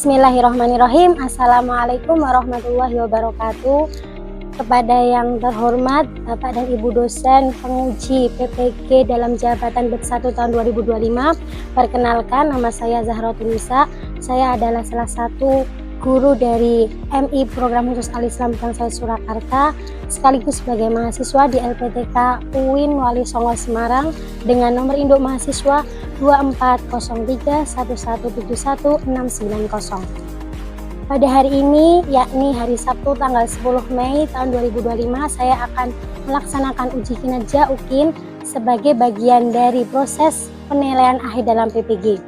Bismillahirrahmanirrahim. Assalamualaikum warahmatullahi wabarakatuh. Kepada yang terhormat Bapak dan Ibu dosen penguji PPG dalam jabatan BED 1 tahun 2025, perkenalkan nama saya Zahratul Nisa. Saya adalah salah satu guru dari MI Program Khusus Al-Islam Bangsai Surakarta, sekaligus sebagai mahasiswa di LPTK UIN Wali Songo Semarang dengan nomor induk mahasiswa 240311717160. Pada hari ini, yakni hari Sabtu tanggal 10 Mei tahun 2025, saya akan melaksanakan uji kinerja UKIN sebagai bagian dari proses penilaian akhir dalam PPG.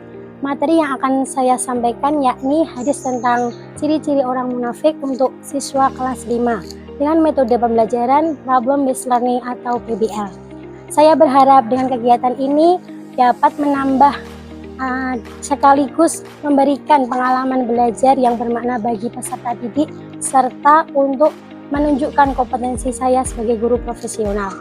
Materi yang akan saya sampaikan yakni hadis tentang ciri-ciri orang munafik untuk siswa kelas 5 dengan metode pembelajaran Problem Based Learning atau PBL. Saya berharap dengan kegiatan ini dapat menambah sekaligus memberikan pengalaman belajar yang bermakna bagi peserta didik serta untuk menunjukkan kompetensi saya sebagai guru profesional.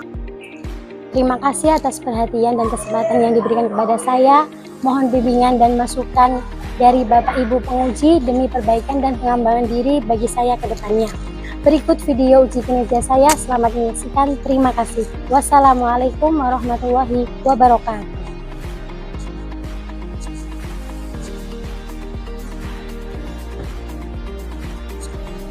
Terima kasih atas perhatian dan kesempatan yang diberikan kepada saya. Mohon bimbingan dan masukan dari Bapak Ibu penguji demi perbaikan dan pengembangan diri bagi saya ke depannya. Berikut video uji kinerja saya. Selamat menyaksikan. Terima kasih. Wassalamualaikum warahmatullahi wabarakatuh.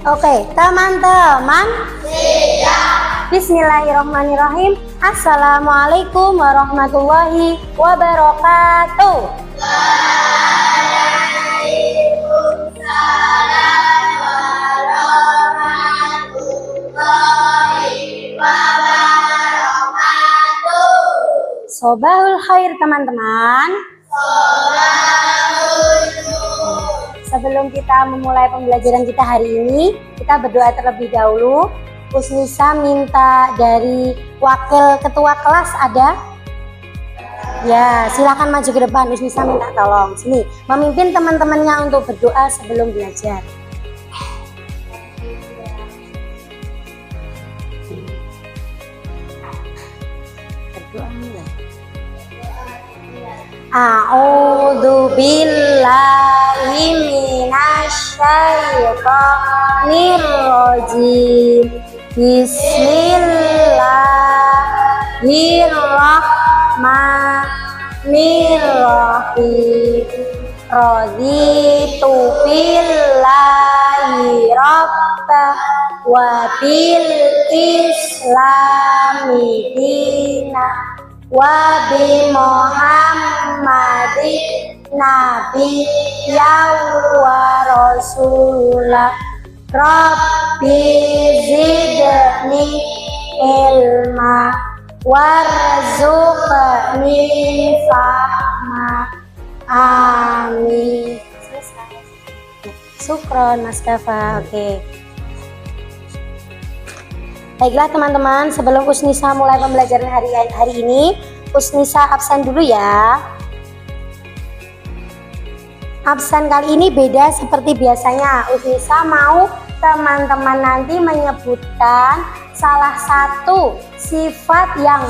Oke, teman-teman. Siap. Bismillahirrahmanirrahim. Assalamualaikum warahmatullahi wabarakatuh. Waalaikumsalam warahmatullahi wabarakatuh. Sobahul khair teman-teman. Sebelum kita memulai pembelajaran kita hari ini, kita berdoa terlebih dahulu. Usnisa minta dari wakil ketua kelas ada? Ya, silakan maju ke depan. Usnisa minta tolong. Sini, memimpin teman-temannya untuk berdoa sebelum belajar. Berdoa mulai. A'udzu billahi minasyaitonir rajim. Bismillahirrahmanirrahim. Raditu billahi rabba wa bil islami dina wa bi Muhammadin nabiyyan wa rasulah. Rabbi zidni ilma warzuqni fahma. Amin. Selesai. Syukron Mas Dafa. Oke. Baiklah teman-teman, sebelum Usnisa mulai pembelajaran hari ini, Usnisa absen dulu ya. Absen kali ini beda seperti biasanya. Usnisa mau teman-teman nanti menyebutkan salah satu sifat yang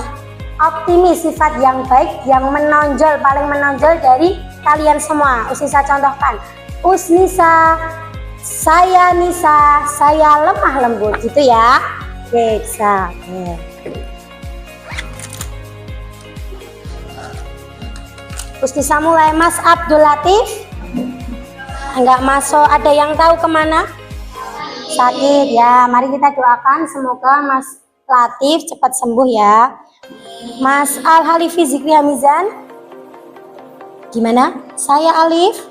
optimis, sifat yang baik, yang menonjol, paling menonjol dari kalian semua. Usnisa contohkan. Usnisa, saya Nisa, saya lemah lembut, gitu ya. Oke, bisa. Usnisa mulai. Mas Abdul Latif enggak masuk, ada yang tahu kemana? Sakit ya, mari kita doakan semoga Mas Latif cepat sembuh ya. Mas Al Halifi Zikri Hamizan gimana? Saya Alif,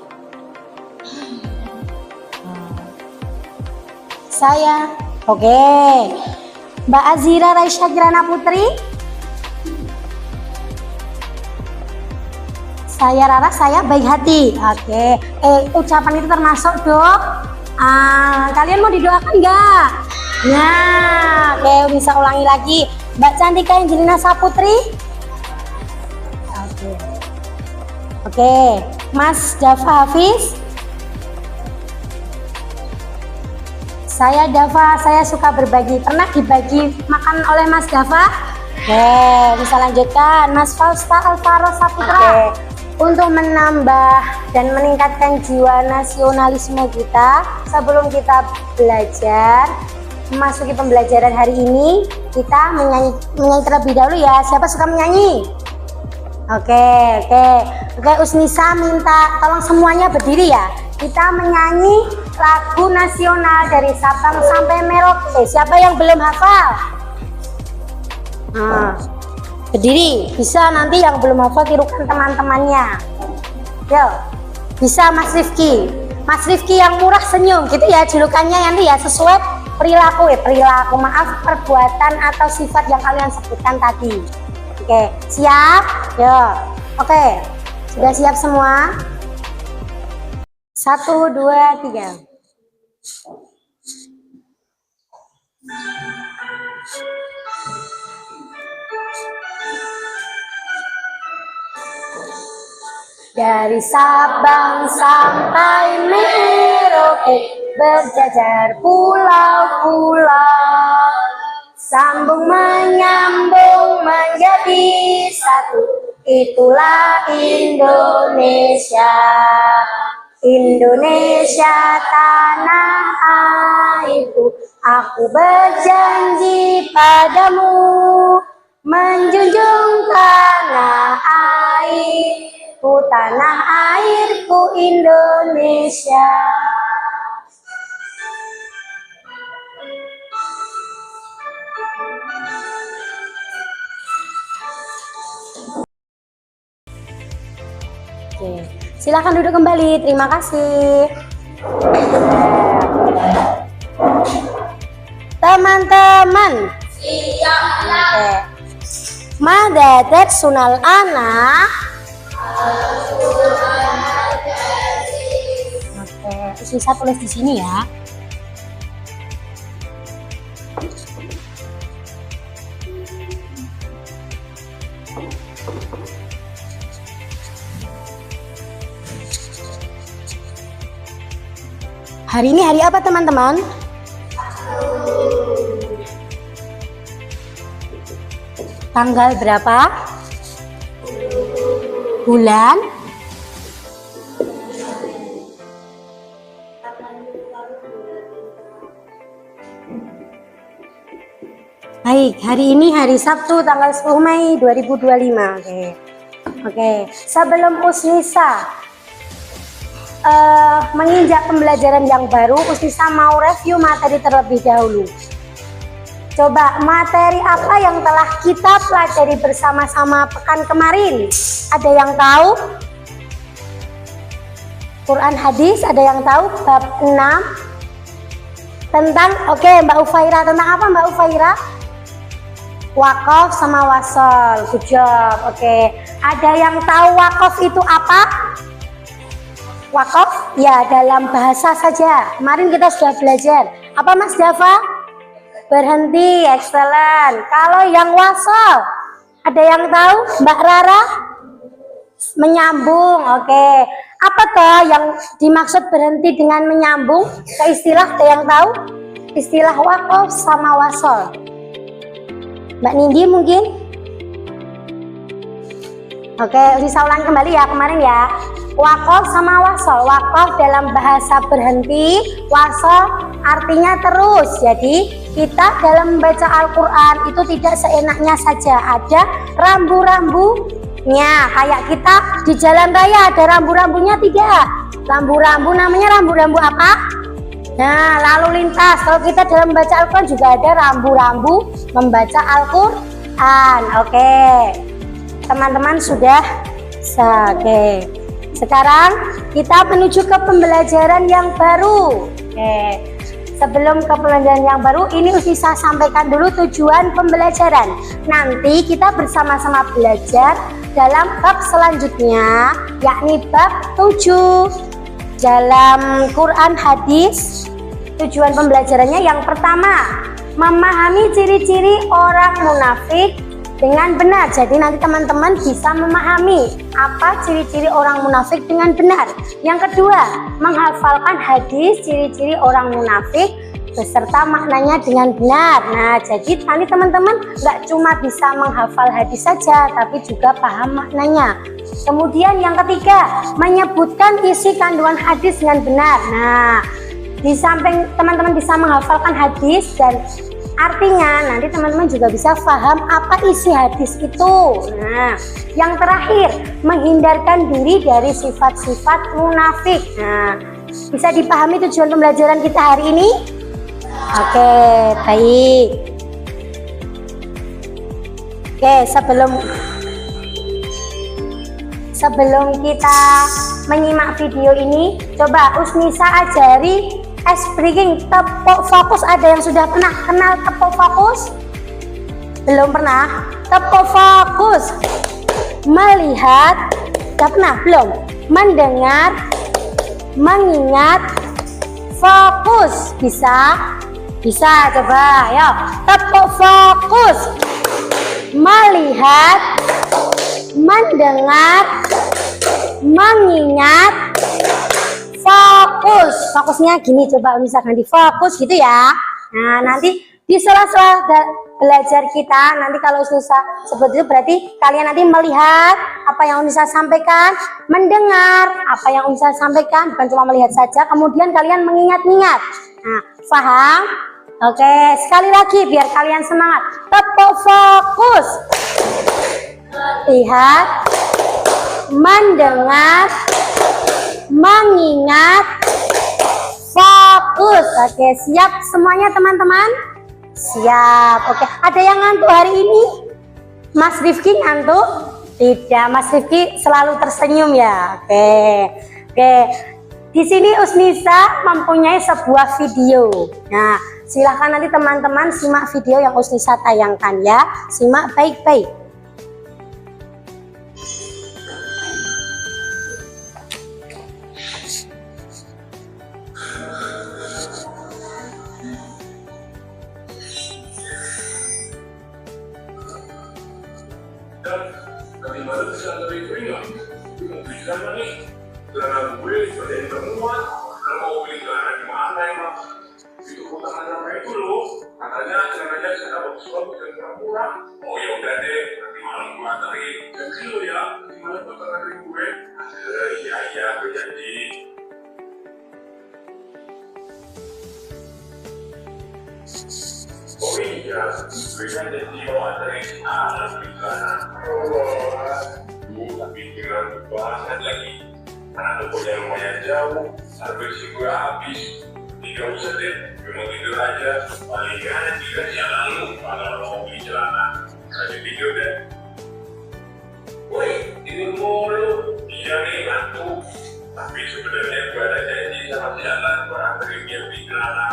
saya oke. Mbak Azira Raisya Kirana Putri, saya Rara, saya baik hati. Oke. Ucapan itu termasuk dok. Kalian mau didoakan nggak? Nah, oke, bisa ulangi lagi. Mbak Cantika Angelina Saputri. Oke. Mas Dava Hafiz. Saya Dava, saya suka berbagi. Pernah dibagi makan oleh Mas Dava? Oke, bisa lanjutkan. Mas Fausta Alvaro Saputra. untuk menambah dan meningkatkan jiwa nasionalisme kita, sebelum kita belajar memasuki pembelajaran hari ini, kita menyanyi terlebih dahulu ya. Siapa suka menyanyi? Oke, Usnisa minta tolong semuanya berdiri ya. Kita menyanyi lagu nasional dari Sabang sampai Merauke. Siapa yang belum hafal? Nah, berdiri. Bisa nanti yang belum hafal tirukan teman-temannya. Yo, bisa Mas Rifki. Mas Rifki yang murah senyum gitu ya julukannya nanti ya, sesuai perilaku maaf, perbuatan atau sifat yang kalian sebutkan tadi. Oke, siap? Yo. Oke. Sudah siap semua? 1, 2, 3. Dari Sabang sampai Merauke, berjajar pulau-pulau, sambung menyambung menjadi satu, itulah Indonesia. Indonesia tanah airku, aku berjanji padamu, menjunjung tanah airku, tanah airku Indonesia. Oke, silakan duduk kembali. Terima kasih. Teman-teman. Oke. Madadat sunal anak. Oke, bisa tulis di sini ya. Hari ini hari apa teman-teman? Tanggal berapa? Bulan? Baik, hari ini hari Sabtu tanggal 10 Mei 2025. Oke. Sebelum Usnisa menginjak pembelajaran yang baru, Usnisa mau review materi terlebih dahulu. Coba materi apa yang telah kita pelajari bersama-sama pekan kemarin? Ada yang tahu? Quran hadis, ada yang tahu? Bab 6 tentang, oke, Mbak Ufaira, tentang apa Mbak Ufaira? Wakaf sama wasol. Good job. Oke. Ada yang tahu wakaf itu apa? Wakaf ya dalam bahasa saja. Kemarin kita sudah belajar. Apa Mas Dava? Berhenti. Excellent. Kalau yang wasol, ada yang tahu? Mbak Rara? Menyambung. Oke. Apa toh yang dimaksud berhenti dengan menyambung? Ke istilah, ada yang tahu? Istilah wakaf sama wasol. Mbak Nindi mungkin? Oke, saya ulang kembali ya kemarin ya. Wakaf sama wasol. Wakaf dalam bahasa berhenti, wasol artinya terus. Jadi kita dalam membaca Al-Quran itu tidak seenaknya saja, ada rambu-rambunya. Kayak kita di jalan raya ada rambu-rambunya tidak? Rambu-rambu namanya rambu-rambu apa? Nah, lalu lintas. Kalau kita dalam membaca Al-Quran juga ada rambu-rambu membaca Al-Quran. Oke, teman-teman sudah? Oke. Sekarang kita menuju ke pembelajaran yang baru. Oke. Sebelum ke pembelajaran yang baru, ini Usnisa sampaikan dulu tujuan pembelajaran. Nanti kita bersama-sama belajar dalam bab selanjutnya, yakni bab 7 dalam Quran hadis. Tujuan pembelajarannya yang pertama, memahami ciri-ciri orang munafik dengan benar. Jadi nanti teman-teman bisa memahami apa ciri-ciri orang munafik dengan benar. Yang kedua, menghafalkan hadis ciri-ciri orang munafik beserta maknanya dengan benar. Nah, jadi nanti teman-teman nggak cuma bisa menghafal hadis saja, tapi juga paham maknanya. Kemudian yang ketiga, menyebutkan isi kandungan hadis dengan benar. Nah, di samping teman-teman bisa menghafalkan hadis dan artinya, nanti teman-teman juga bisa paham apa isi hadis itu. Nah, yang terakhir, menghindarkan diri dari sifat-sifat munafik. Nah, bisa dipahami tujuan pembelajaran kita hari ini? Oke, baik. Oke, sebelum kita menyimak video ini, coba Usnisa ajari breaking tepuk fokus. Ada yang sudah pernah kenal tepuk fokus? Belum pernah? Tepuk fokus. Melihat, sudah pernah? Belum? Mendengar, mengingat, fokus. Bisa? Bisa, coba. Ayo, tepuk fokus. Melihat, mendengar, mengingat, fokus. Fokusnya gini, coba misalkan di fokus gitu ya. Nah, nanti di sela-sela belajar kita, nanti kalau susah seperti itu berarti kalian nanti melihat apa yang Unisa sampaikan, mendengar apa yang Unisa sampaikan, bukan cuma melihat saja, kemudian kalian mengingat-ingat. Nah, paham? Oke, sekali lagi biar kalian semangat. Tepuk fokus. Lihat, mendengar, mengingat, fokus. Oke, siap semuanya teman-teman? Siap. Oke, ada yang ngantuk hari ini? Mas Rifki ngantuk? Tidak, Mas Rifki selalu tersenyum ya. Oke. Di sini Usnisa mempunyai sebuah video. Nah, silahkan nanti teman-teman simak video yang Usnisa tayangkan ya. Simak baik-baik. Dari mana bisa lebih ringan? Bisa nih, karena gue seperti yang temuan, kalau mau beli celana di mana emang? Itu potongan nama itu loh, katanya celananya bisa bagus bagus dan murah. Oh ya udah deh, nanti malam gue anterin. Janji lo ya, nanti malam bakal anterin gue. Iya, gue janji. Oh iya, gue kan janji mau anterin anak di sana. Tapi tinggal banget lagi. Karena tokonya lumayan jauh, service gue habis. Tidak usah deh, gue mau tidur aja. Palingan 3 jam lalu, kalau mau beli celana. Kasih tidur deh. Woi, tidur mulu. Iya nih, ngantuk. Tapi sebenarnya gue ada janji sama jalan buat anterin dia beli celana.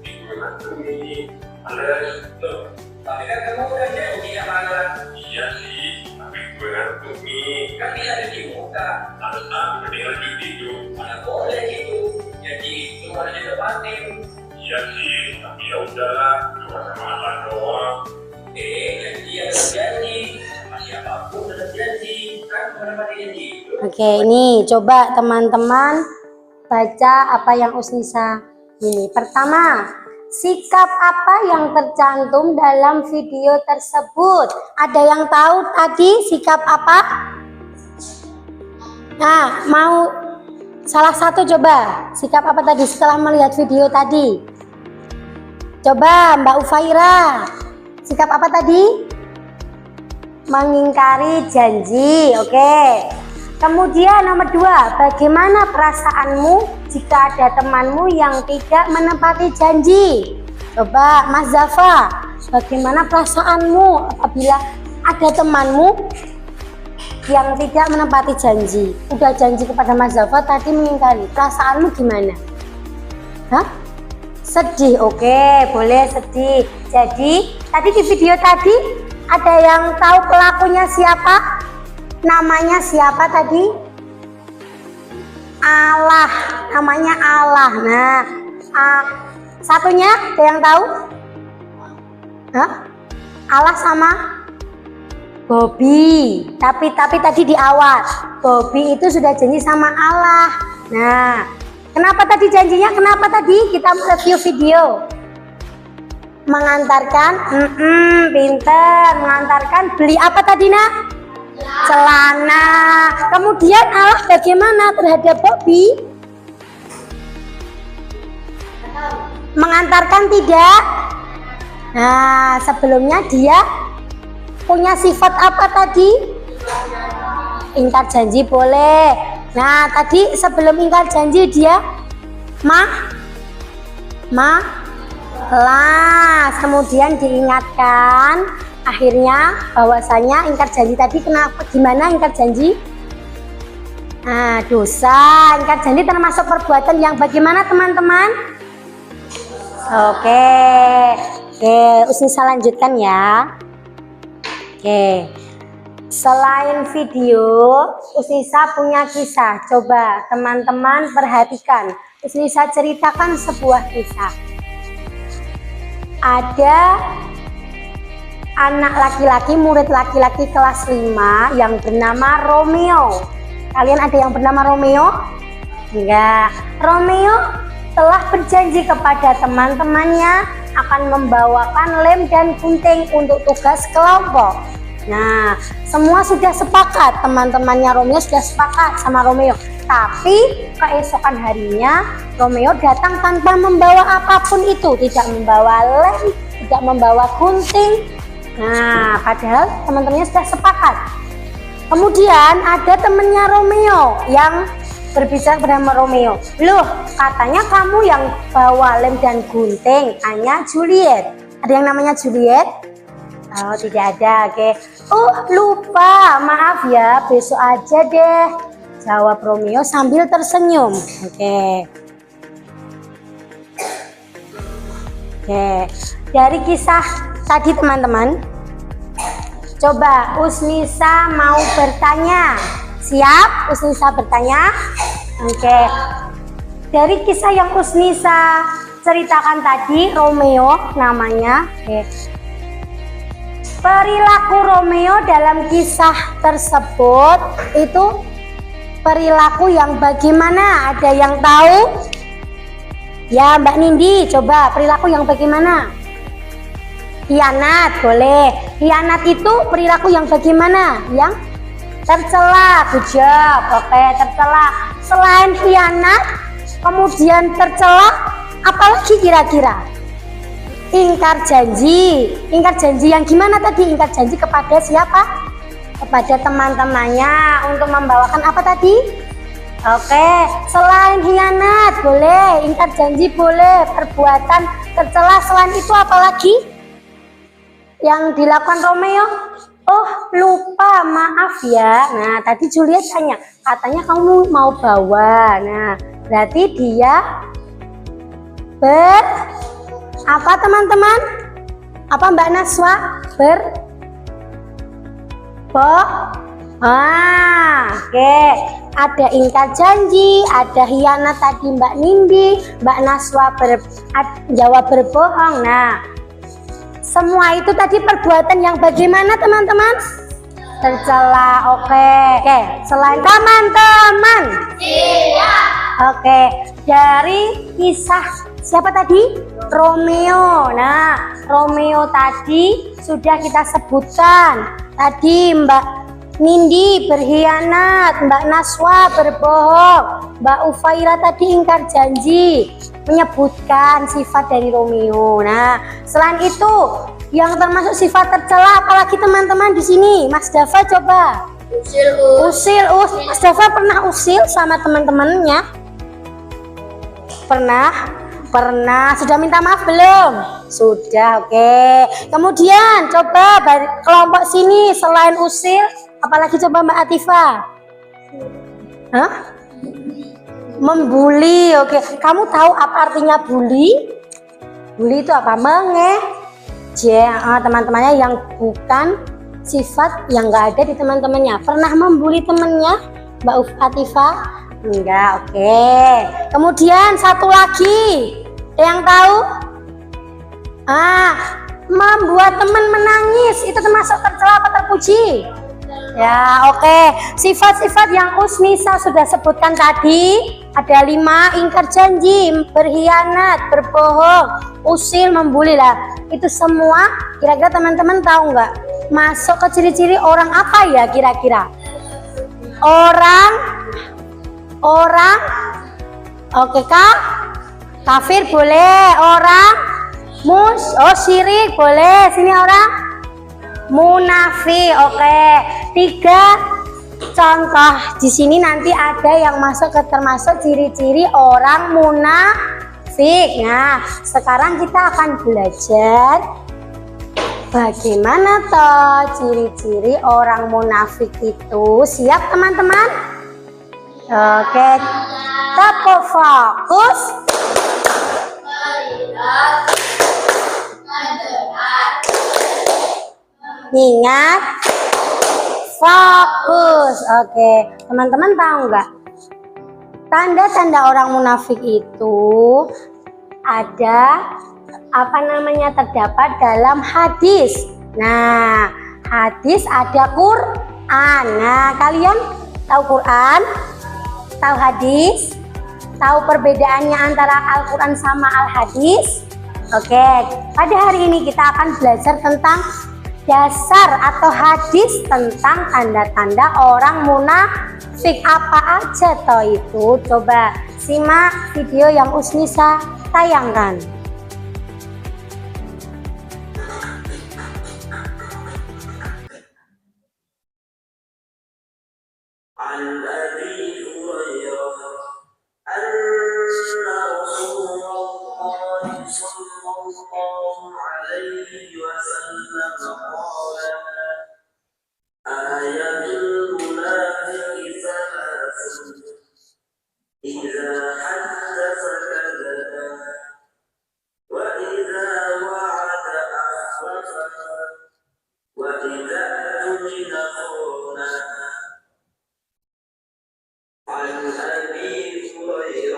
Gue ngantuk nih. Alias, loh, tapi kan kamu udah janji sama Alan. Iya sih, tapi gue ngantuk nih. Kan bisa di muka. Harus aku mending lanjut tidur. Mana boleh gitu. Jadi itu harus ditepatin. Iya sih, tapi ya udahlah, cuma sama Alan doang. Janji ya janji. Sama siapapun udah janji. Kan menepati janji itu. Oke, ini coba teman-teman baca apa yang Usnisa ini. Pertama, sikap apa yang tercantum dalam video tersebut? Ada yang tahu tadi sikap apa? Nah, mau salah satu coba. Sikap apa tadi setelah melihat video tadi? Coba Mbak Ufaira. Sikap apa tadi? Mengingkari janji. Oke. Kemudian nomor 2, bagaimana perasaanmu jika ada temanmu yang tidak menepati janji? Coba Mas Zafa, bagaimana perasaanmu apabila ada temanmu yang tidak menepati janji? Udah janji kepada Mas Zafa, tadi mengingkari. Perasaanmu gimana? Hah? Sedih, oke, boleh sedih. Jadi, tadi di video tadi ada yang tahu pelakunya siapa? Namanya siapa tadi? Allah, namanya Allah. Nah, satunya ada yang tahu? Hah? Allah sama Bobby. Tapi tadi di awal Bobby itu sudah janji sama Allah. Nah, kenapa tadi janjinya? Kenapa tadi kita review video? Mengantarkan, pinter. Mengantarkan beli apa tadi nak? Celana. Kemudian Allah bagaimana terhadap Bobby? Mengantarkan tidak? Nah, sebelumnya dia punya sifat apa tadi? Ingkar janji boleh. Nah, tadi sebelum ingkar janji dia malas. Kemudian diingatkan akhirnya bahwasanya ingkar janji tadi kenapa, gimana ingkar janji? Nah, dosa. Ingkar janji termasuk perbuatan yang bagaimana teman-teman? Oke, Usnisa lanjutkan ya. Oke, selain video, Usnisa punya kisah. Coba teman-teman perhatikan. Usnisa ceritakan sebuah kisah. Ada anak laki-laki, murid laki-laki kelas 5 yang bernama Romeo. Kalian ada yang bernama Romeo? Enggak. Romeo telah berjanji kepada teman-temannya akan membawakan lem dan gunting untuk tugas kelompok. Nah, semua sudah sepakat, teman-temannya Romeo sudah sepakat sama Romeo. Tapi keesokan harinya Romeo datang tanpa membawa apapun itu, tidak membawa lem, tidak membawa gunting. Nah, padahal teman-temannya sudah sepakat. Kemudian ada temannya Romeo yang berbicara kepada Romeo, loh katanya kamu yang bawa lem dan gunting, hanya Juliet. Ada yang namanya Juliet? Oh tidak ada, oke. Oh lupa, maaf ya, besok aja deh, jawab Romeo sambil tersenyum. Oke. Dari kisah tadi teman-teman, coba Usnisa mau bertanya. Siap? Usnisa bertanya? Oke. Dari kisah yang Usnisa ceritakan tadi, Romeo namanya. Oke. Perilaku Romeo dalam kisah tersebut itu perilaku yang bagaimana? Ada yang tahu? Ya Mbak Nindi, coba perilaku yang bagaimana? Khianat, boleh. Khianat itu perilaku yang bagaimana? Yang tercela, good job. Oke, tercela. Selain khianat, kemudian tercela, apalagi kira-kira? Ingkar janji. Ingkar janji yang gimana tadi? Ingkar janji kepada siapa? Kepada teman-temannya untuk membawakan apa tadi? Oke, selain khianat boleh, ingkar janji boleh, perbuatan tercela. Selain itu apalagi yang dilakukan Romeo? Oh lupa, maaf ya. Nah tadi Juliet tanya, katanya kamu mau bawa. Nah berarti dia apa teman-teman? Apa Mbak Naswa? Oke. Ada ingkar janji, ada khianat tadi Mbak Nindi, Mbak Naswa jawab berbohong. Nah semua itu tadi perbuatan yang bagaimana teman-teman? Tercela. Oke. Selain teman-teman. Iya. Oke. Dari kisah siapa tadi? Romeo. Nah, Romeo tadi sudah kita sebutkan. Tadi Mbak Nindi berkhianat, Mbak Naswa berbohong, Mbak Ufaira tadi ingkar janji, menyebutkan sifat dari Romeo. Nah, selain itu yang termasuk sifat tercela apalagi teman-teman di sini? Mas Dava coba. Usil. Mas Dava pernah usil sama teman-temannya? Pernah. Sudah minta maaf belum? Sudah, oke. Kemudian coba kelompok sini selain usil apalagi coba Mbak Atifa? Membuli, oke. Kamu tahu apa artinya bully? Bully itu apa? Teman-temannya yang bukan sifat yang nggak ada di teman-temannya. Pernah membuli temannya, Mbak Atifa? Enggak, oke. Kemudian satu lagi, yang tahu? Membuat teman menangis itu termasuk tercela apa terpuji? Ya, oke. Sifat-sifat yang Usnisa sudah sebutkan tadi ada 5: ingkar janji, berkhianat, berbohong, usil, membuli lah. Itu semua kira-kira teman-teman tahu nggak? Masuk ke ciri-ciri orang apa ya kira-kira? Orang oke kak, kafir boleh, orang syirik boleh, sini orang munafik. Oke, 3 contoh di sini nanti ada yang masuk ke termasuk ciri-ciri orang munafik. Nah, sekarang kita akan belajar bagaimana toh ciri-ciri orang munafik itu. Siap teman-teman? Oke, tetap fokus. Ingat, fokus. Oke, teman-teman tahu nggak? Tanda-tanda orang munafik itu ada terdapat dalam hadis. Nah, hadis ada Quran. Nah, kalian tahu Quran? Tahu hadis? Tahu perbedaannya antara Al-Quran sama Al-Hadis? Oke, pada hari ini kita akan belajar tentang dasar atau hadis tentang tanda-tanda orang munafik. Apa aja toh itu? Coba simak video yang Usnisa tayangkan.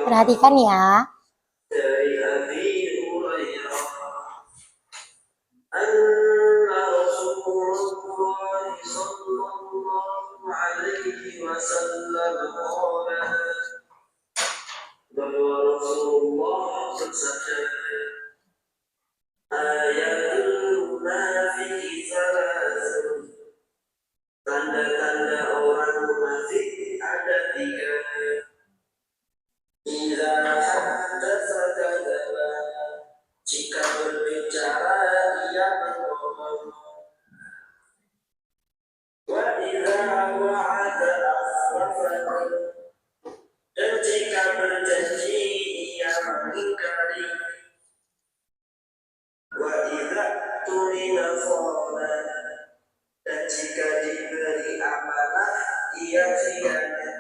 Perhatikan ya. Tanda-tanda orang munafik ada 3. Jika berbicara ia berbohong. Wa idza wa'ada akhlafa. Dan jika berjanji ia mengingkari. Wa idza tumina khana. Dan jika diberi amanah ia khianat.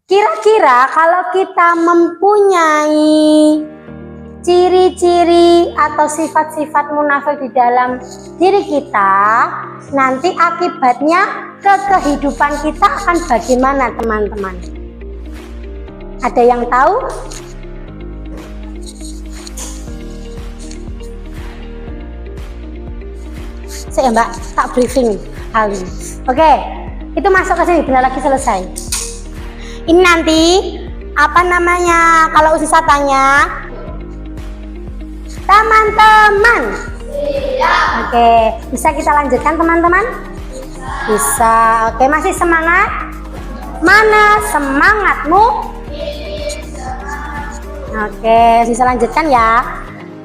Kira-kira kalau kita mempunyai ciri-ciri atau sifat-sifat munafik di dalam diri kita, nanti akibatnya ke kehidupan kita akan bagaimana teman-teman? Ada yang tahu? Saya Mbak, tak briefing kali ini. Oke, itu masuk ke sini, bentar lagi selesai. Ini nanti kalau Usisa tanya teman-teman. Oke, bisa kita lanjutkan teman-teman? Bisa. Oke, masih semangat? Mana semangatmu? Oke, bisa lanjutkan ya.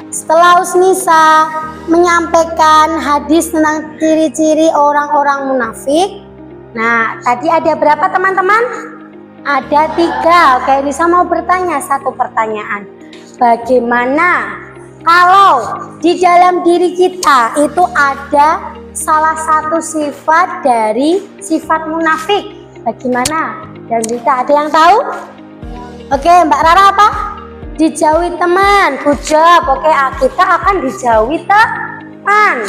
Setelah Usnisa menyampaikan hadis tentang ciri-ciri orang-orang munafik, nah tadi ada berapa teman-teman? Ada 3. Oke, Nisa mau bertanya satu pertanyaan. Bagaimana kalau di dalam diri kita itu ada salah satu sifat dari sifat munafik? Bagaimana? Dan kita ada yang tahu? Oke, Mbak Rara apa? Dijauhi teman. Good job. Oke, kita akan dijauhi teman.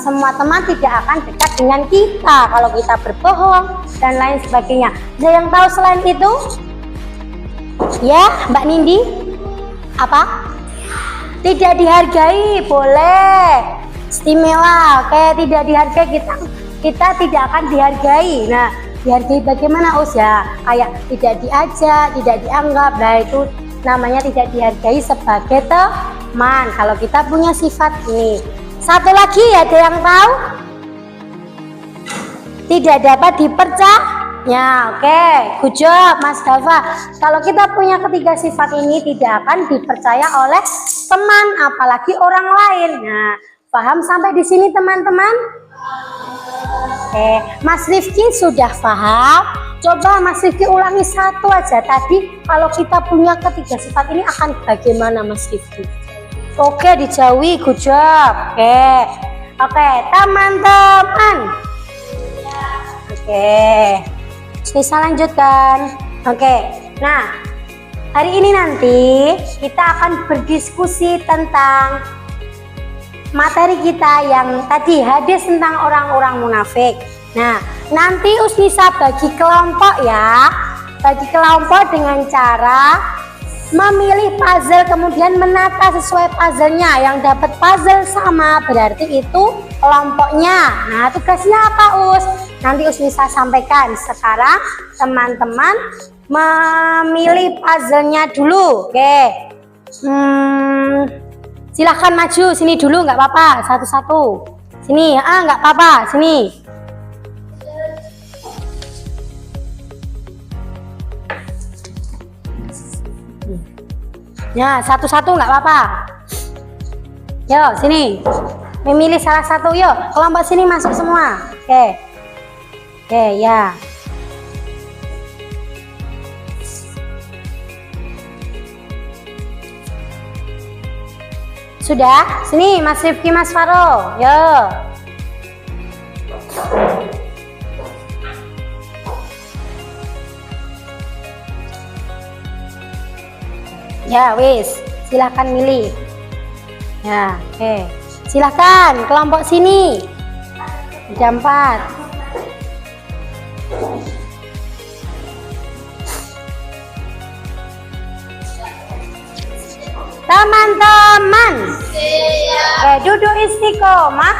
Semua teman tidak akan dekat dengan kita kalau kita berbohong dan lain sebagainya. Ada yang tahu selain itu? Ya, Mbak Nindi? Apa? Tidak dihargai, boleh. Istimewa. Oke, tidak dihargai, kita tidak akan dihargai. Nah, dihargai bagaimana Us ya? Kayak tidak diajak, tidak dianggap. Nah, itu namanya tidak dihargai sebagai teman. Kalau kita punya sifat ini. Satu lagi, ada yang tahu? Tidak dapat dipercaya. Oke, good job Mas Dava. Kalau kita punya ketiga sifat ini tidak akan dipercaya oleh teman, apalagi orang lain. Nah, paham sampai di sini teman-teman? Oke, Mas Rifki sudah paham? Coba Mas Rifki ulangi satu aja tadi. Kalau kita punya ketiga sifat ini akan bagaimana Mas Rifki? Oke, dijauhi, good job. Oke, teman-teman. Oke, bisa lanjutkan. Oke, nah hari ini nanti kita akan berdiskusi tentang materi kita yang tadi, hadis tentang orang-orang munafik. Nah, nanti Usnisa bagi kelompok ya. Bagi kelompok dengan cara memilih puzzle kemudian menata sesuai puzzle-nya. Yang dapat puzzle sama berarti itu kelompoknya. Nah, tugasnya apa Us? Nanti Usnisa sampaikan. Sekarang teman-teman memilih puzzle-nya dulu. Oke. Silahkan maju sini dulu, nggak apa-apa, satu-satu. Sini, nggak apa-apa, sini. Ya, satu-satu nggak apa-apa. Yo, sini. Memilih salah satu, yuk. Kelompok sini masuk semua. Oke. Oke, ya. Sudah? Sini Mas Rifki, Mas Faro. Yo. Ya, wis. Silahkan milih. Ya, oke. Silahkan kelompok sini. Jam 4. Teman-teman, duduk istiqomah.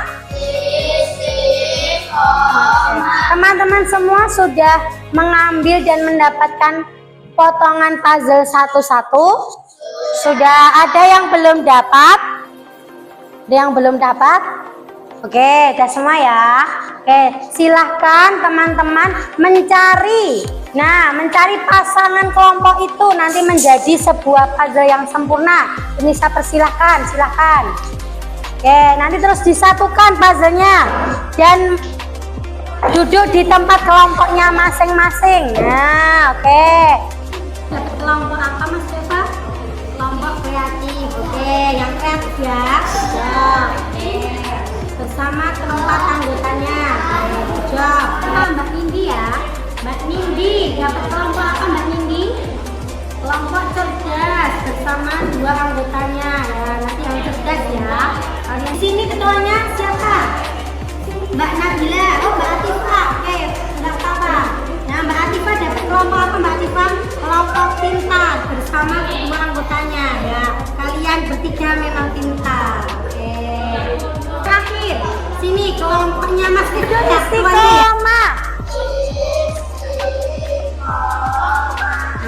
Teman-teman semua sudah mengambil dan mendapatkan potongan puzzle satu-satu. Sudah ada yang belum dapat? Ada yang belum dapat? Oke, udah semua ya. Oke, silahkan teman-teman mencari. Nah, mencari pasangan kelompok itu nanti menjadi sebuah puzzle yang sempurna. Bisa persilahkan, silahkan. Oke, nanti terus disatukan puzzle-nya dan duduk di tempat kelompoknya masing-masing. Nah, oke. Kelompok apa Mas Deva? Kelompok kreatif. Oke, yang kreatif ya. Oke. Bersama keempat anggotanya. Job. Mbak Nindi ya. Mbak Nindi dapat kelompok apa Mbak Nindi? Kelompok cerdas bersama dua anggotanya. Ya, nanti yang cerdas ya. Kalian sini ketuanya siapa? Mbak Nabila. Oh, Mbak Atifa. Oke, enggak apa-apa. Nah, Mbak Atifa dapat kelompok apa Mbak Atifa? Kelompok pintar bersama kedua anggotanya. Ya, kalian bertiga memang pintar. Oke. Terakhir, sini kelompoknya Mas Ridho istiqomah.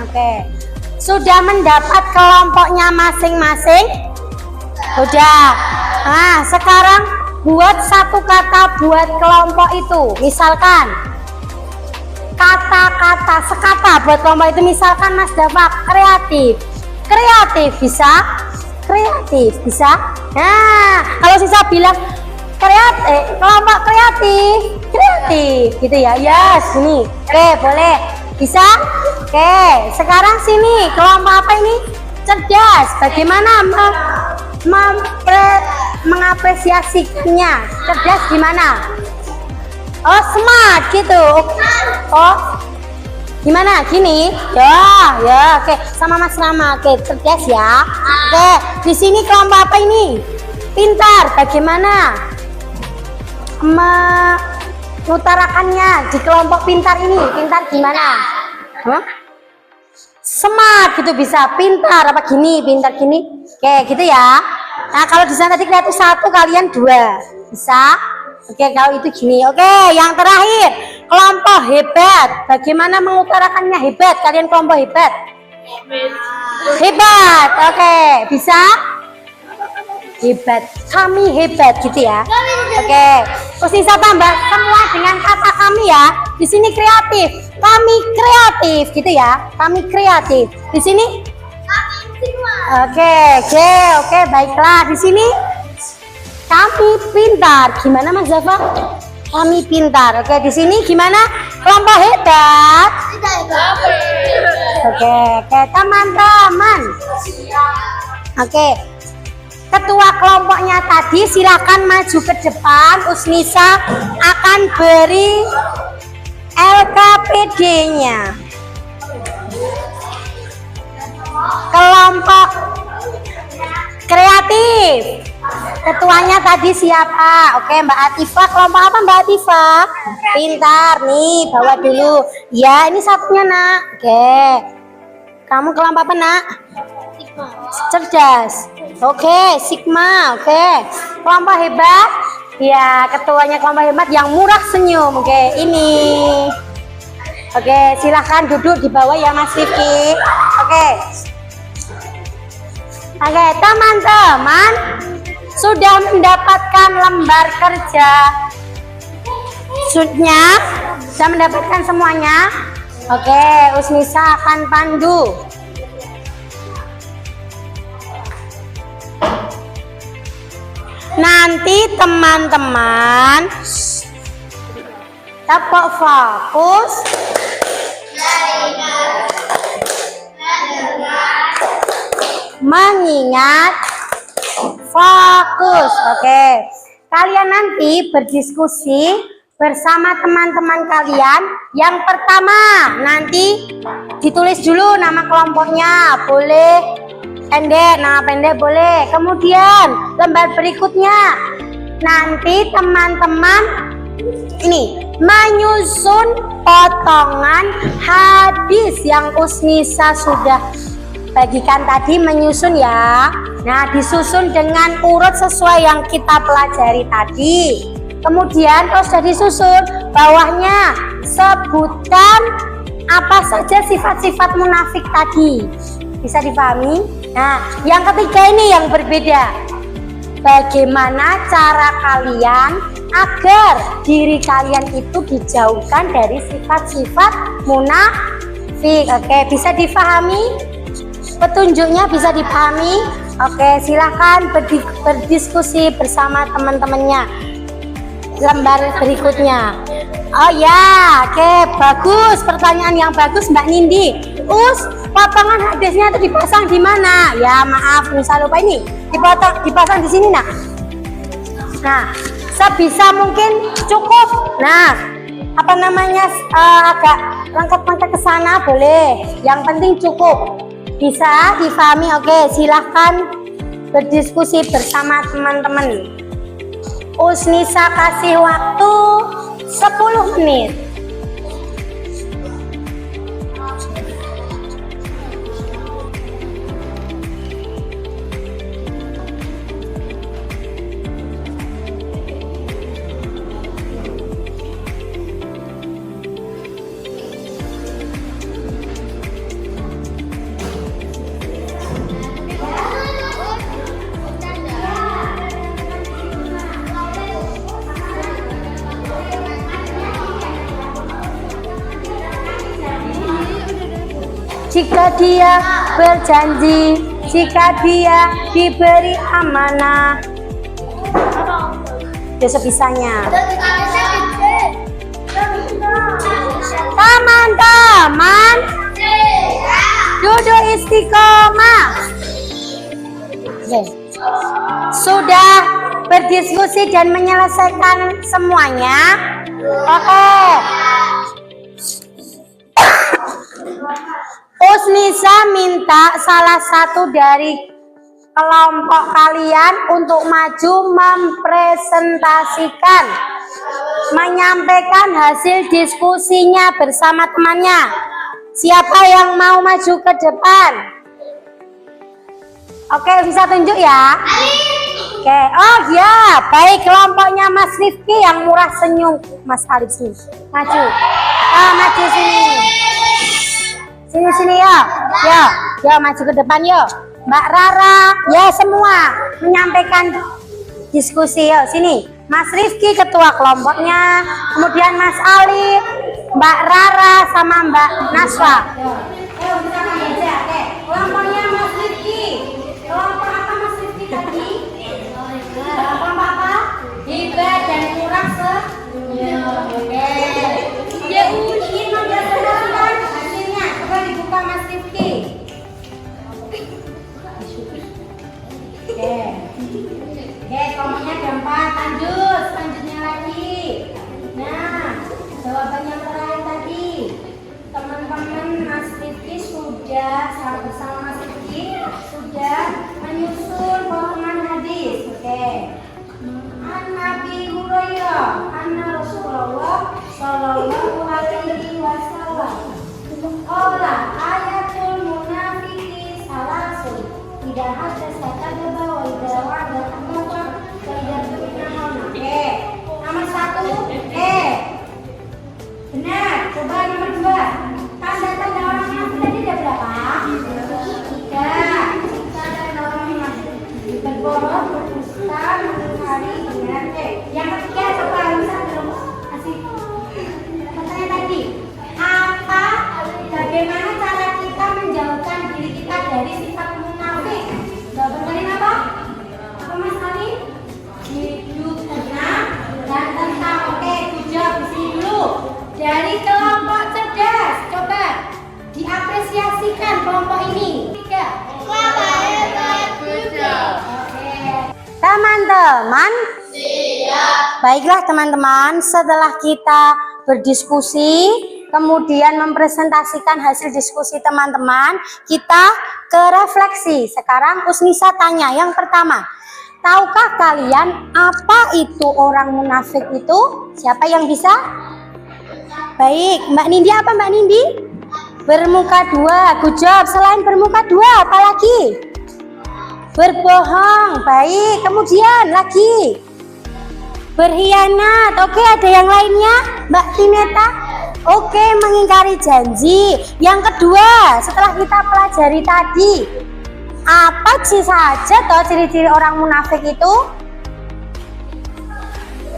Oke. Sudah mendapat kelompoknya masing-masing? Sudah. Nah, sekarang buat satu kata buat kelompok itu. Misalkan kata-kata sekata buat kelompok itu. Misalkan Mas Dava kreatif. Kreatif bisa? Kreatif bisa? Nah, kalau Sisa bilang kreatif, kelompok kreatif, kreatif gitu ya. Ya, sini. Oke, boleh. Bisa? Oke, sekarang sini kelompok apa ini? Cerdas. Bagaimana mengapresiasikannya? Cerdas gimana? Oh, smart gitu. Oh, gimana? Gini? Ya, oke. Sama Mas Rama. Oke, cerdas ya. Oke, di sini kelompok apa ini? Pintar. Bagaimana mengutarakannya di kelompok pintar ini? Pintar gimana? Smart gitu bisa. Pintar apa gini? Pintar gini. Oke, gitu ya. Nah, kalau di sana tadi kreatif satu, kalian dua. Bisa? Oke, kalau itu gini. Oke, yang terakhir kelompok hebat. Bagaimana mengutarakannya hebat? Kalian kelompok hebat. Hebat. Oke, bisa? Hebat. Kami hebat gitu ya. Oke. Terus bisa tambah semua dengan kata kami ya. Di sini kreatif. Kami kreatif gitu ya. Kami kreatif. Di sini? Oke, baiklah. Di sini kami pintar. Gimana Mas Zafa? Kami pintar. Oke, di sini gimana? Kelompok hebat. Oke, teman-teman. Oke. Ketua kelompoknya tadi silakan maju ke depan. Usnisa akan beri LKPD-nya. Kelompok kreatif. Ketuanya tadi siapa? Oke, Mbak Atifa. Kelompok apa Mbak Atifa? Pintar. Nih, bawa dulu. Ya, ini satunya nak. Oke. Kamu kelompok apa nak? Cerdas. Oke, Sigma. Oke. Kelompok hebat. Ya, ketuanya kelompok hebat yang murah senyum. Oke, ini. Oke, silahkan duduk di bawah ya Mas Rifki. Oke. Oke, teman-teman sudah mendapatkan lembar kerja. Sudah mendapatkan semuanya. Oke, Usnisa akan pandu. Nanti teman-teman tepuk fokus. Mengingat fokus. Oke. Kalian nanti berdiskusi bersama teman-teman kalian. Yang pertama, nanti ditulis dulu nama kelompoknya. Boleh pendek, nama pendek boleh. Kemudian lembar berikutnya nanti teman-teman ini menyusun potongan hadis yang Usnisa sudah bagikan tadi, menyusun ya. Nah, disusun dengan urut sesuai yang kita pelajari tadi. Kemudian kalau sudah disusun, bawahnya sebutkan apa saja sifat-sifat munafik tadi. Bisa dipahami? Nah, yang ketiga ini yang berbeda. Bagaimana cara kalian agar diri kalian itu dijauhkan dari sifat-sifat munafik. Oke, bisa dipahami? Petunjuknya bisa dipahami? Oke, silahkan berdiskusi bersama teman-temannya. Lembar berikutnya. Oh ya, oke, bagus. Pertanyaan yang bagus Mbak Nindi. Potongan hadisnya itu dipasang di mana? Ya maaf, bisa lupa ini. Dipasang di sini nak. Nah, sebisa mungkin cukup. Nah, apa namanya agak lengkap-lengkap ke sana boleh. Yang penting cukup. Bisa difahami? Oke, silahkan berdiskusi bersama teman-teman. Usnisa kasih waktu 10 menit. Jika dia berjanji, jika dia diberi amanah, ya sebisanya. Teman-teman, duduk istiqomah. Sudah berdiskusi dan menyelesaikan semuanya? Oke. Usnisa minta salah satu dari kelompok kalian untuk maju mempresentasikan, menyampaikan hasil diskusinya bersama temannya. Siapa yang mau maju ke depan? Oke, bisa tunjuk ya? Oke, oh ya, baik, kelompoknya Mas Rifki yang murah senyum. Mas Alif sini, maju. Maju sini. Sini ya. Ya maju ke depan yo. Mbak Rara, ya semua menyampaikan diskusi yo. Sini. Mas Rifki ketua kelompoknya, kemudian Mas Ali, Mbak Rara sama Mbak Naswa. Kelompoknya Mas Rifki. Kelompok apa Mas Rifki tadi? Kelompok apa? Hebat dan kurang oke. Ya ingin mempresentasikan hasilnya. Coba dibuka Mas Rifki. Oke, kelompoknya ada 4. Selanjutnya lagi. Nah, jawaban yang terakhir tadi. Teman-teman Mas Rifki sudah bersama Mas Rifki sudah menyusun potongan hadis. Oke. An Nabi Hurairah, anna Rasulullah sallallahu alaihi wasallam. Qala ayatul munafiqi salasun. Tidak ada kata-kata wa idza wa'ada akhlafa wa idza tu'mina. Oke. Nomor 1. Benar. Coba nomor 2. Tanda-tanda orang munafik tadi ada berapa? 3. Tanda orang munafik berbohong, berdusta, mengingkari kebenaran. Yang ketiga coba bisa belum kasih pertanyaan tadi. Bagaimana cara kita menjauhkan diri kita dari sifat munafik? Jawaban kalian apa? Apa Mas Ali? Hidup tenang dan tentang. Oke, jawab di sini dulu. Dari kelompok cerdas, coba diapresiasikan kelompok ini. 3. Oke. Teman-teman, baiklah teman-teman, setelah kita berdiskusi, kemudian mempresentasikan hasil diskusi teman-teman, kita ke refleksi. Sekarang Usnisa tanya yang pertama, tahukah kalian apa itu orang munafik itu? Siapa yang bisa? Baik, Mbak Nindi apa Mbak Nindi? Bermuka 2, good job. Selain bermuka 2, apa lagi? Berbohong, baik. Kemudian lagi berkhianat. Oke, ada yang lainnya? Mbak Tineta? Oke, mengingkari janji. Yang kedua, setelah kita pelajari tadi, apa sih saja toh ciri-ciri orang munafik itu?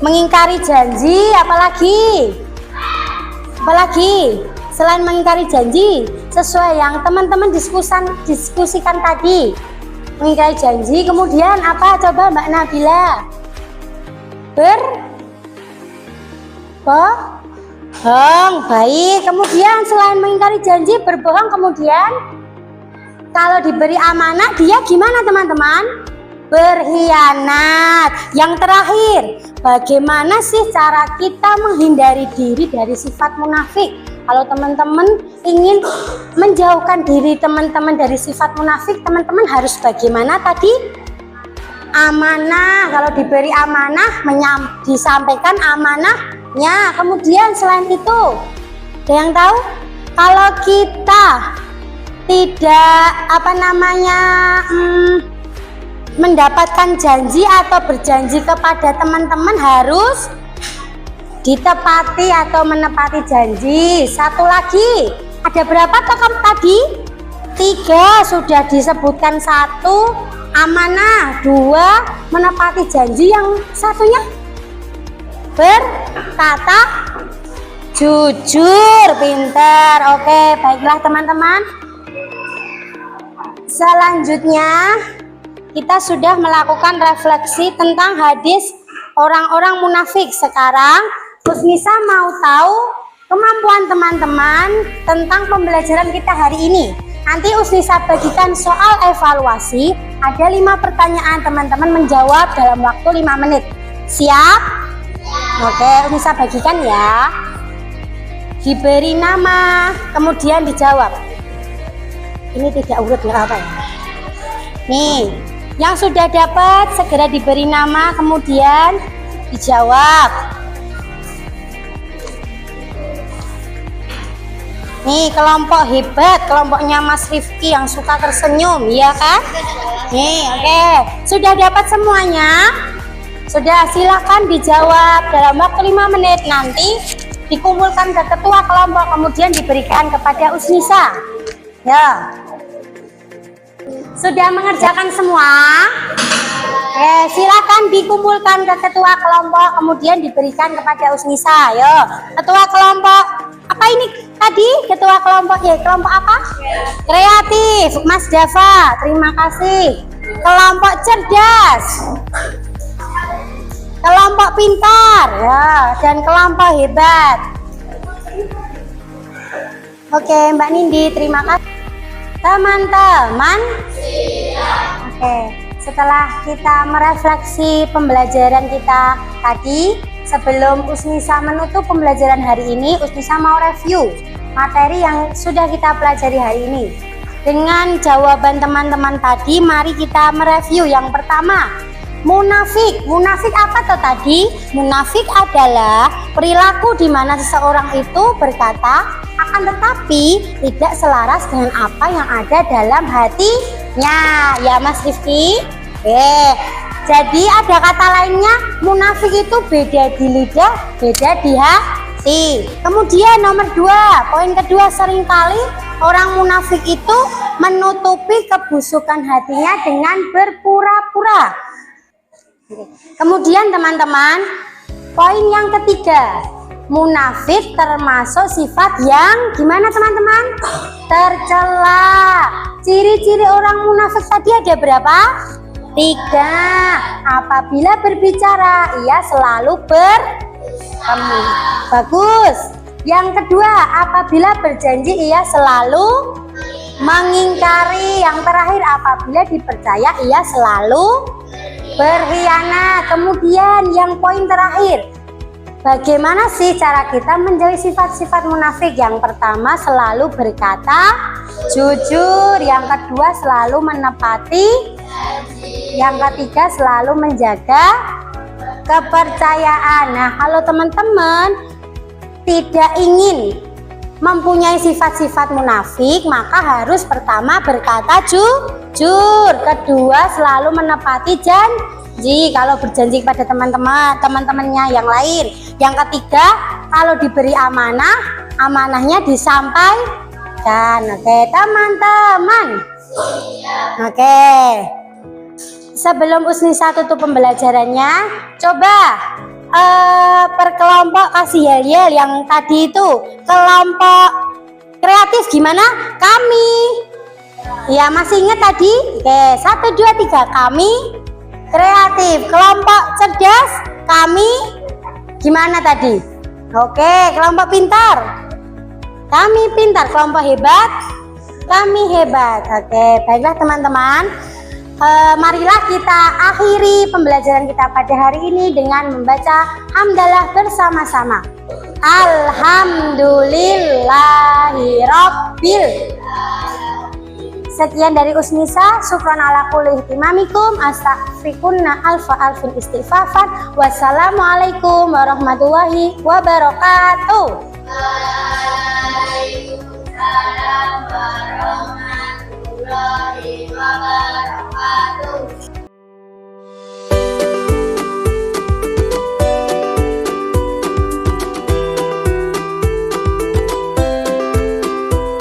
Mengingkari janji, apalagi? Apalagi? Selain mengingkari janji, sesuai yang teman-teman diskusikan tadi. Mengingkari janji, kemudian apa? Coba Mbak Nabila. Berbohong, baik. Kemudian selain mengingkari janji, berbohong, kemudian kalau diberi amanah, dia gimana teman-teman? Berkhianat. Yang terakhir, bagaimana sih cara kita menghindari diri dari sifat munafik? Kalau teman-teman ingin menjauhkan diri teman-teman dari sifat munafik, teman-teman harus bagaimana tadi? Amanah. Kalau diberi amanah, disampaikan amanahnya. Kemudian selain itu, ada yang tahu? Kalau kita tidak mendapatkan janji atau berjanji kepada teman-teman, harus ditepati atau menepati janji. Satu lagi, ada berapa tokoh tadi? 3 sudah disebutkan. 1 amanah, 2 menepati janji, yang satunya berkata jujur. Pintar. Oke, baiklah teman-teman, selanjutnya kita sudah melakukan refleksi tentang hadis orang-orang munafik. Sekarang Usnisa mau tahu kemampuan teman-teman tentang pembelajaran kita hari ini. Nanti Usnisa bagikan soal evaluasi. Ada 5 pertanyaan, teman-teman menjawab dalam waktu 5 menit. Siap? Oke, Usnisa bagikan ya. Diberi nama, kemudian dijawab. Ini tidak urut, nggak apa ya. Nih, yang sudah dapat segera diberi nama, kemudian dijawab. Nih, kelompok hebat, kelompoknya Mas Rifki yang suka tersenyum, ya kan? Nih, oke. Sudah dapat semuanya? Sudah, silakan dijawab dalam waktu 5 menit. Nanti dikumpulkan ke ketua kelompok, kemudian diberikan kepada Usnisa. Ya. Sudah mengerjakan semua? Silakan dikumpulkan ke ketua kelompok, kemudian diberikan kepada Usnisa. Yo, ketua kelompok apa ini tadi? Ketua kelompok kelompok apa? Kreatif, Mas Dava. Terima kasih. Kelompok cerdas, kelompok pintar, ya, dan kelompok hebat. Oke, Mbak Nindi, terima kasih. Teman-teman, oke, setelah kita merefleksi pembelajaran kita tadi, sebelum Usnisa menutup pembelajaran hari ini, Usnisa mau review materi yang sudah kita pelajari hari ini. Dengan jawaban teman-teman tadi, mari kita mereview. Yang pertama, munafik. Munafik apa tuh tadi? Munafik adalah perilaku di mana seseorang itu berkata akan tetapi tidak selaras dengan apa yang ada dalam hatinya. Ya Mas Rifki. Jadi ada kata lainnya, munafik itu beda di lidah, beda di hati. Kemudian nomor 2, poin kedua, seringkali orang munafik itu menutupi kebusukan hatinya dengan berpura-pura. Kemudian teman-teman, poin yang ketiga, munafik termasuk sifat yang gimana teman-teman? Tercela. Ciri-ciri orang munafik tadi ada berapa? 3. Apabila berbicara, ia selalu bagus. Yang kedua, apabila berjanji, ia selalu mengingkari. Yang terakhir, apabila dipercaya, ia selalu berkhianat. Kemudian yang poin terakhir, bagaimana sih cara kita menjauhi sifat-sifat munafik? Yang pertama, selalu berkata jujur. Yang kedua, selalu menepati. Yang ketiga, selalu menjaga kepercayaan. Nah, kalau teman-teman tidak ingin mempunyai sifat-sifat munafik, maka harus pertama berkata jujur. Kedua, selalu menepati janji kalau berjanji kepada teman-temannya yang lain. Yang ketiga, kalau diberi amanah, amanahnya disampaikan. Oke, teman-teman. Oke. Sebelum Usnisa tutup pembelajarannya, coba per kelompok kasih yel-yel. Yang tadi itu kelompok kreatif gimana? Kami. Ya, masih ingat tadi? Oke, 1, 2, 3. Kami kreatif. Kelompok cerdas, kami gimana tadi? Oke, kelompok pintar, kami pintar. Kelompok hebat, kami hebat. Oke, baiklah teman-teman. Marilah kita akhiri pembelajaran kita pada hari ini dengan membaca hamdalah bersama-sama. Alhamdulillahirabbil. Sekian dari Usnisa. Syukran ala kulli ihtimamikum. Astaghfirukunna alfa alfin istighfafan. Wassalamualaikum warahmatullahi wabarakatuh. Waalaikumsalam warahmatullahi wabarakatuh.